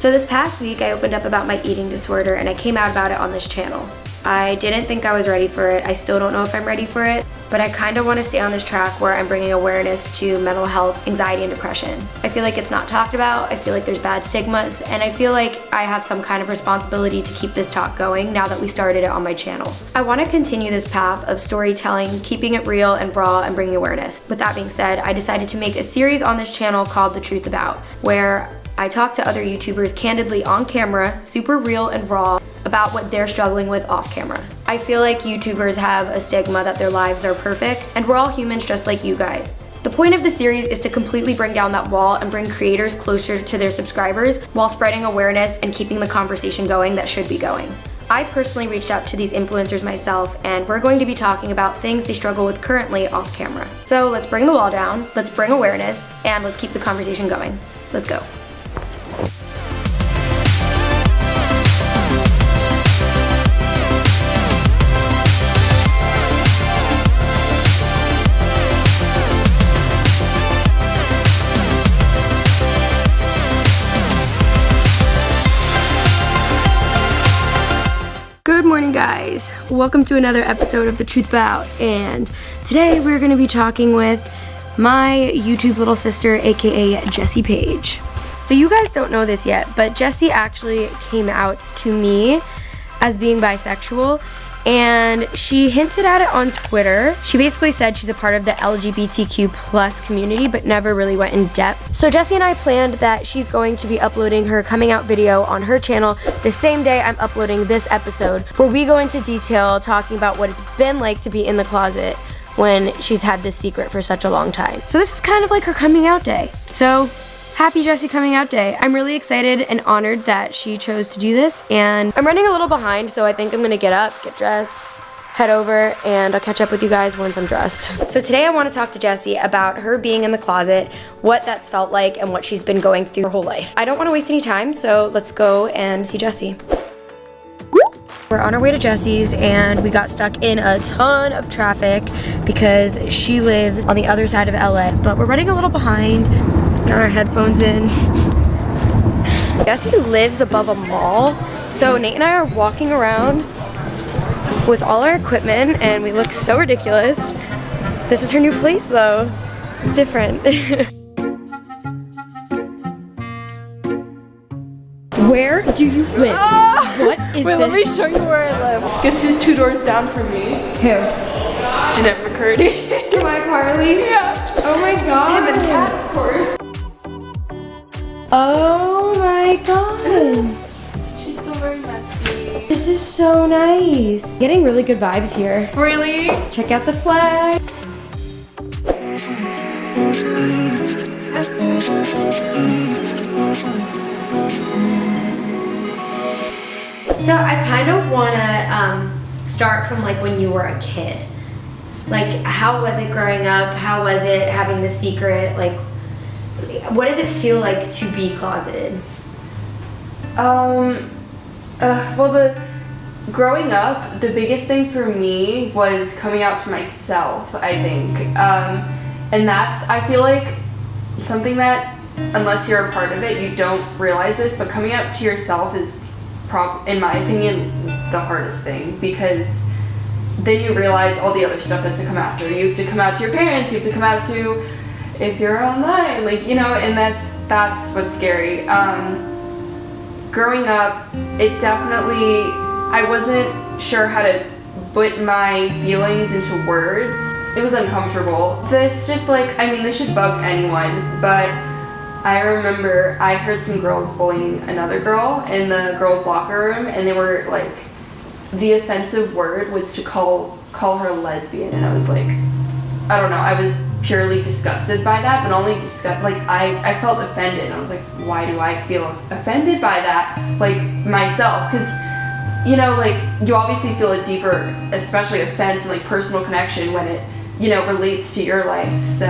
So this past week I opened up about my eating disorder and I came out about it on this channel. I didn't think I was ready for it. I still don't know if I'm ready for it, but I kind of want to stay on this track where I'm bringing awareness to mental health, anxiety, and depression. I feel like it's not talked about, I feel like there's bad stigmas, and I feel like I have some kind of responsibility to keep this talk going now that we started it on my channel. I want to continue this path of storytelling, keeping it real and raw, and bringing awareness. With that being said, I decided to make a series on this channel called The Truth About, where I talk to other YouTubers candidly on camera, super real and raw, about what they're struggling with off camera. I feel like YouTubers have a stigma that their lives are perfect, and we're all humans just like you guys. The point of the series is to completely bring down that wall and bring creators closer to their subscribers while spreading awareness and keeping the conversation going that should be going. I personally reached out to these influencers myself, and we're going to be talking about things they struggle with currently off camera. So let's bring the wall down, let's bring awareness, and let's keep the conversation going. Let's go. Good morning, guys. Welcome to another episode of The Truth About, and today we're going to be talking with my YouTube little sister, aka Jessie Paege. So you guys don't know this yet, but Jessy actually came out to me as being bisexual, and she hinted at it on Twitter. She basically said she's a part of the LGBTQ plus community, but never really went in depth. So Jessy and I planned that she's going to be uploading her coming out video on her channel the same day I'm uploading this episode, where we go into detail talking about what it's been like to be in the closet when she's had this secret for such a long time. So this is kind of like her coming out day. So happy Jessy coming out day. I'm really excited and honored that she chose to do this, and I'm running a little behind, so I think I'm gonna get up, get dressed, head over, and I'll catch up with you guys once I'm dressed. So today I want to talk to Jessy about her being in the closet, what that's felt like, and what she's been going through her whole life. I don't want to waste any time, so let's go and see Jessy. We're on our way to Jessy's, and we got stuck in a ton of traffic because she lives on the other side of LA, but we're running a little behind. Got our headphones in. Jessy lives above a mall, so Nate and I are walking around with all our equipment, and we look so ridiculous. This is her new place, though. It's different. Where do you live? What is Wait, this? let me show you where I live. Guess who's 2 doors down from me? Who? Jeanette McCurdy. My Carly? Yeah. Oh my god. Sam and Kat, of course. Oh my god. She's still very messy. This is so nice. Getting really good vibes here. Really? Check out the flag. So I kind of want to start from like when you were a kid. Like, how was it growing up? How was it having the secret? Like, what does it feel like to be closeted? Growing up, the biggest thing for me was coming out to myself, I think. And that's, I feel like, something that, unless you're a part of it, you don't realize this, but coming out to yourself is, in my opinion, the hardest thing, because then you realize all the other stuff has to come after. You have to come out to your parents, you have to come out to, if you're online, like, you know, and that's what's scary. Growing up, it definitely, I wasn't sure how to put my feelings into words. It was uncomfortable. This just like, I mean, this should bug anyone, but I remember I heard some girls bullying another girl in the girls' locker room, and they were like, the offensive word was to call her lesbian, and I was like, I don't know, I was purely disgusted by that, but only I felt offended, and I was like, why do I feel offended by that, like, myself? Because, you know, like, you obviously feel a deeper, especially offense and like personal connection when it, you know, relates to your life. So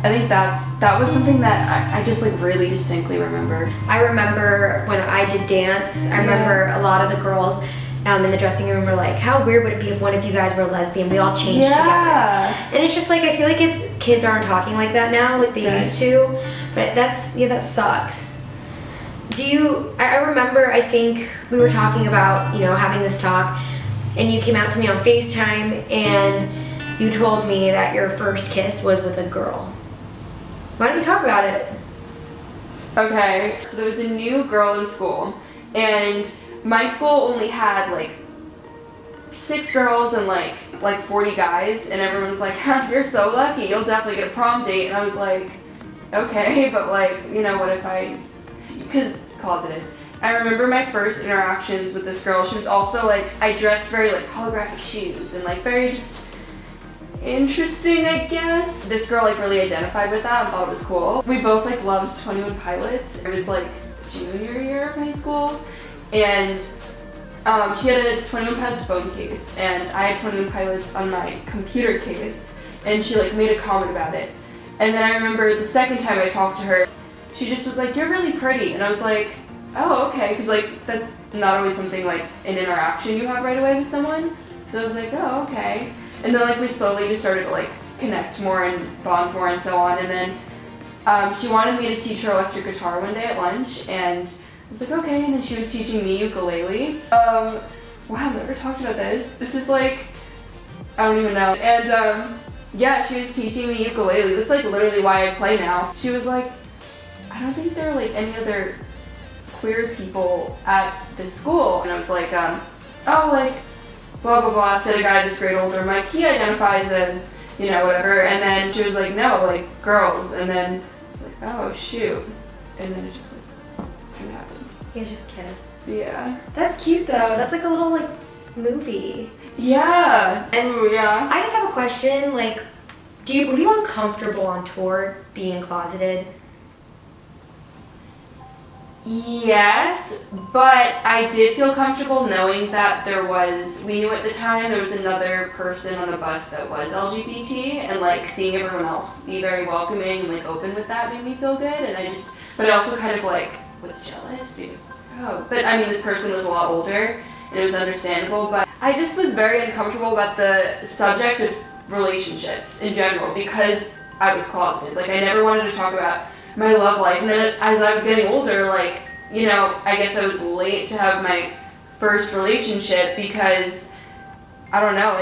I think that was something that I just like really distinctly remembered. I remember when I did dance, I remember a lot of the girls in the dressing room were like, how weird would it be if one of you guys were lesbian? We all changed together. And it's just like, I feel like kids aren't talking like that now, like they used to. But that sucks. I remember, I think we were talking about, having this talk, and you came out to me on FaceTime, and you told me that your first kiss was with a girl. Why don't we talk about it? Okay, so there was a new girl in school, and my school only had like 6 girls and like 40 guys, and everyone was like, you're so lucky, you'll definitely get a prom date. And I was like, okay, but what if because closeted. I remember my first interactions with this girl. She was also I dressed very holographic shoes and very just interesting, I guess. This girl really identified with that and thought it was cool. We both loved 21 Pilots. It was junior year of high school, and she had a 21 Pilots phone case, and I had 21 Pilots on my computer case, and she made a comment about it. And then I remember the second time I talked to her, she just was like, you're really pretty. And I was like, oh, okay, because that's not always something an interaction you have right away with someone. So I was like, oh, okay. And then we slowly just started to connect more and bond more and so on. And then she wanted me to teach her electric guitar one day at lunch, and I was like, okay. And then she was teaching me ukulele. Wow, I've never talked about this. This is I don't even know. And yeah, she was teaching me ukulele. That's literally why I play now. She was like, I don't think there are any other queer people at this school. And I was like, blah blah blah, said a guy this grade older. I'm like, he identifies as, whatever. And then she was like, no, girls. And then I was like, oh shoot. And then it just kind of happened. You guys just kissed. Yeah. That's cute though. That's a little movie. Yeah. And ooh, yeah. I just have a question. Were you uncomfortable on tour being closeted? Yes, but I did feel comfortable knowing that we knew at the time there was another person on the bus that was LGBT, and seeing everyone else be very welcoming and open with that made me feel good. And but I also kind of was jealous because, but I mean, this person was a lot older and it was understandable, but I just was very uncomfortable about the subject of relationships in general because I was closeted. I never wanted to talk about my love life. And then as I was getting older, I guess I was late to have my first relationship because, I don't know,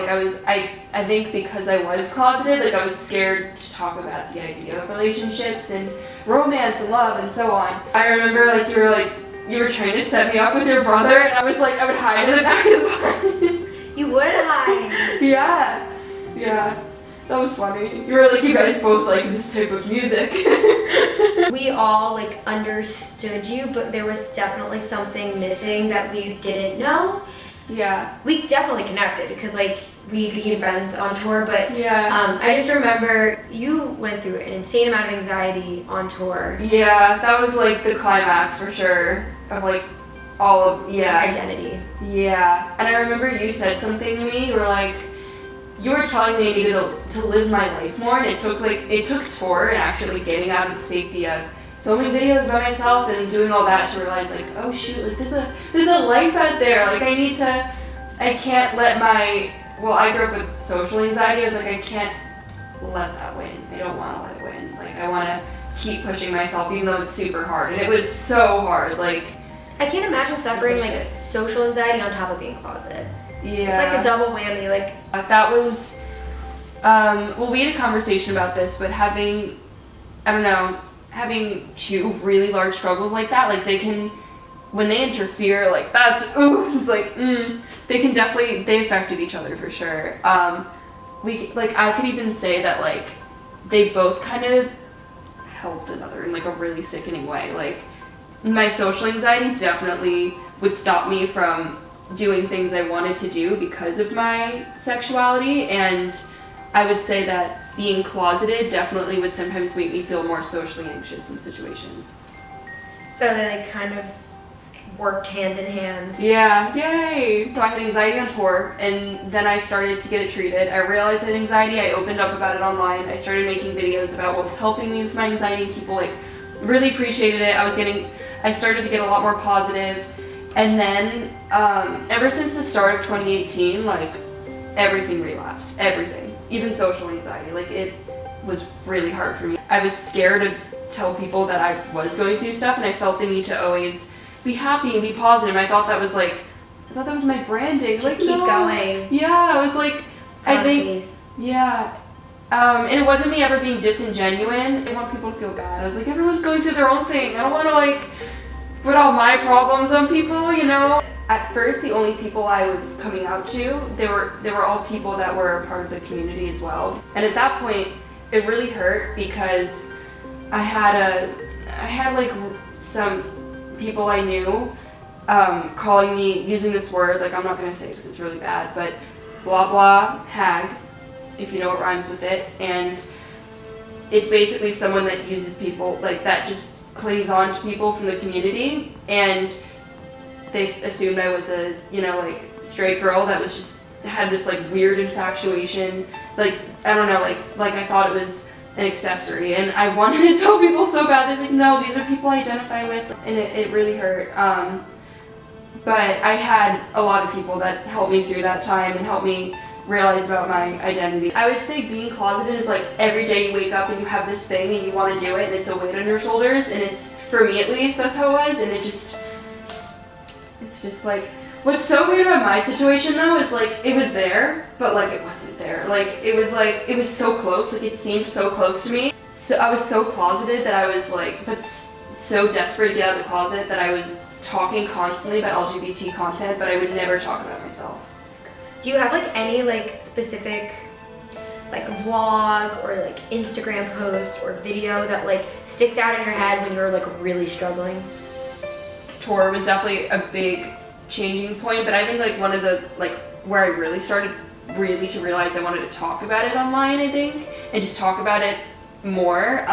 I think because I was closeted, I was scared to talk about the idea of relationships and romance and love and so on. I remember you were trying to set me up with your brother, and I was I would hide in the back of the bus. You would hide. Yeah. That was funny. You were you guys both this type of music. We all understood you, but there was definitely something missing that we didn't know. Yeah. We definitely connected because we became friends on tour, but yeah. I just remember you went through an insane amount of anxiety on tour. Yeah, that was the climax for sure of all of identity. Yeah. And I remember you said something to me. You were telling me I needed to live my life more, and it took tour and actually getting out of the safety of filming videos by myself and doing all that to realize oh shoot, there's a life out there. I can't let I grew up with social anxiety. I was I can't let that win. I don't want to let it win. I want to keep pushing myself even though it's super hard, and it was so hard. I can't imagine suffering social anxiety on top of being closeted. Yeah. It's a double whammy. That was, we had a conversation about this, but having 2 really large struggles like that, they can, when they interfere, that's, ooh, it's they affected each other for sure. I could even say that, they both kind of helped another in, a really sickening way. My social anxiety definitely would stop me from doing things I wanted to do because of my sexuality, and I would say that being closeted definitely would sometimes make me feel more socially anxious in situations. So they kind of worked hand in hand. Yeah, yay! So I had anxiety on tour, and then I started to get it treated. I realized I had anxiety, I opened up about it online, I started making videos about what was helping me with my anxiety. People really appreciated it. I started to get a lot more positive. And then, ever since the start of 2018, everything relapsed. Everything. Even social anxiety. It was really hard for me. I was scared of tell people that I was going through stuff, and I felt the need to always be happy and be positive. I thought that was my branding. Just keep going. Yeah, I was like, I think, yeah. And it wasn't me ever being disingenuous. I didn't want people to feel bad. I was like, everyone's going through their own thing. I don't want to like put all my problems on people, you know? At first, the only people I was coming out to, they were all people that were a part of the community as well. And at that point, it really hurt because I had like some people I knew calling me, using this word, like I'm not gonna say because it's really bad, but blah blah hag, if you know what rhymes with it. And it's basically someone that uses people, like that just clings on to people from the community, and they assumed I was a, you know, like straight girl that was just had this like weird infatuation, like I don't know, like I thought it was an accessory, and I wanted to tell people so bad. They're like, no, these are people I identify with, and it really hurt. But I had a lot of people that helped me through that time and helped me realize about my identity. I would say being closeted is like every day you wake up and you have this thing and you want to do it, and it's a weight on your shoulders, and it's, for me at least, that's how it was, and it's just like, what's so weird about my situation though is like, it was there, but like it wasn't there. Like, it was so close, like it seemed so close to me. So I was so closeted that I was like, but so desperate to get out of the closet that I was talking constantly about LGBT content, but I would never talk about myself. Do you have like any like specific like vlog or like Instagram post or video that like sticks out in your head when you're like really struggling? Tour was definitely a big changing point, but I think like one of the, like where I really started to realize I wanted to talk about it online, I think, and just talk about it more,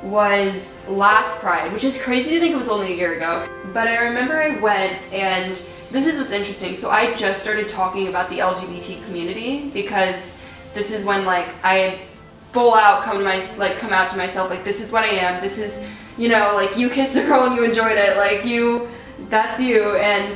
was last Pride, which is crazy to think it was only a year ago. But I remember I went, and this is what's interesting. So I just started talking about the LGBT community because this is when like I had full out come out to myself, like this is what I am, this is, you know, like you kissed a girl and you enjoyed it, like that's you. And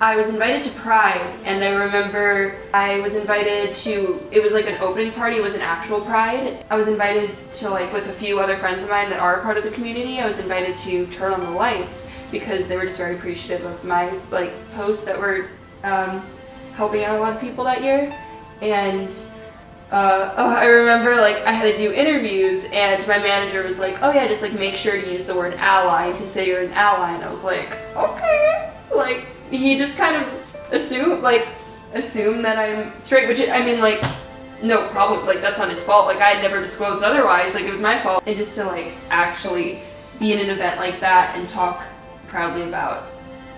I was invited to Pride, and I remember I was invited to, it was like an opening party, it was an actual Pride. I was invited to, like, with a few other friends of mine that are a part of the community, I was invited to turn on the lights because they were just very appreciative of my, like, posts that were helping out a lot of people that year. And I remember, like, I had to do interviews, and my manager was like, oh yeah, just, like, make sure to use the word ally to say you're an ally. And I was like, okay. Like, he just kind of assumed that I'm straight, which, I mean, like, no problem, like, that's not his fault. Like, I had never disclosed otherwise, like, it was my fault. And just to, like, actually be in an event like that and talk proudly about,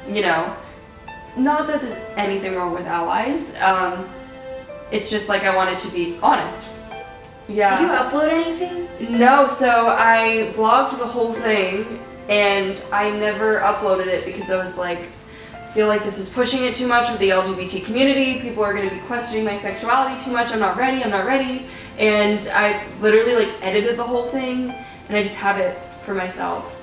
you know, not that there's anything wrong with allies, it's just, like, I wanted to be honest. Yeah. Did you upload anything? No, so I vlogged the whole thing, and I never uploaded it because I was like, I feel like this is pushing it too much with the LGBT community. People are going to be questioning my sexuality too much. I'm not ready. And I literally like edited the whole thing, and I just have it for myself.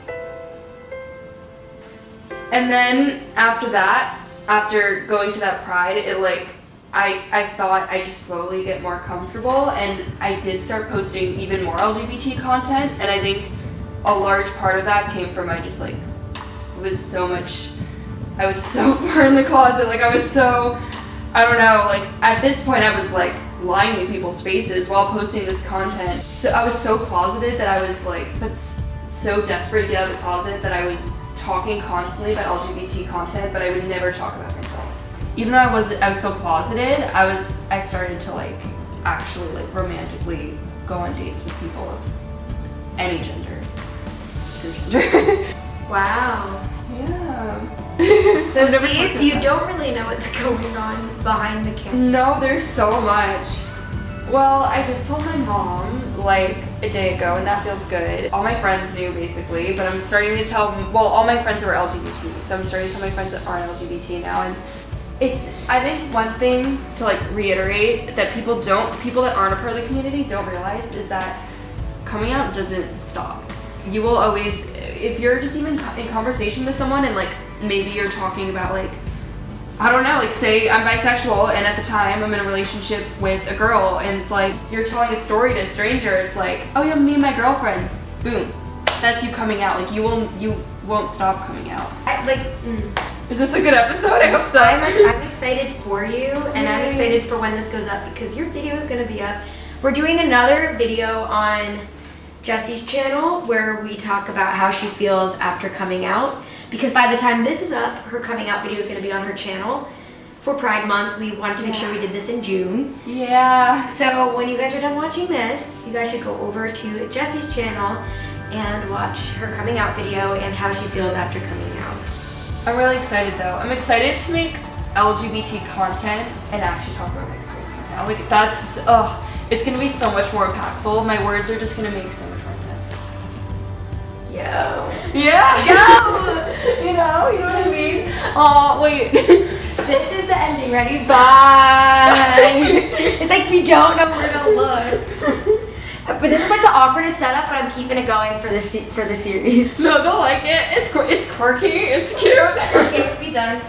And then after that, after going to that Pride, it like, I thought I'd just slowly get more comfortable, and I did start posting even more LGBT content, and I think a large part of that came from I was so far in the closet, like I was so, I don't know, like at this point I was like lying in people's faces while posting this content. So I was so closeted that I was like, so desperate to get out of the closet that I was talking constantly about LGBT content, but I would never talk about myself. Even though I was so closeted, I started to like actually like romantically go on dates with people of any gender. Wow. Yeah. So see, you don't really know what's going on behind the camera. No, there's so much. Well, I just told my mom like a day ago, and that feels good. All my friends knew basically, but I'm starting to tell, well, all my friends were LGBT, so I'm starting to tell my friends that aren't LGBT now. And it's, I think one thing to like reiterate that people that aren't a part of the community don't realize is that coming out doesn't stop. You will always, if you're just even in conversation with someone and like maybe you're talking about like, I don't know, like say I'm bisexual and at the time I'm in a relationship with a girl, and it's like you're telling a story to a stranger, it's like, oh yeah, me and my girlfriend. boom. That's you coming out. Like you won't stop coming out. Is this a good episode? I hope so. I'm excited for you, and I'm excited for when this goes up because your video is going to be up. We're doing another video on Jesse's channel where we talk about how she feels after coming out, because by the time this is up, her coming out video is going to be on her channel for Pride Month. We wanted to make sure we did this in June. Yeah. So when you guys are done watching this, you guys should go over to Jesse's channel and watch her coming out video and how she feels after coming out. I'm really excited though. I'm excited to make LGBT content and actually talk about my experiences now. Like that's, it's gonna be so much more impactful. My words are just gonna make so much more sense. Yo. Yeah. Yo. you know what I mean? Oh, wait. This is the ending. Ready? Bye. It's like we don't know where to look. But this is like the awkwardest setup, but I'm keeping it going for the series. No, don't like it. It's quirky. It's cute. Okay, we done.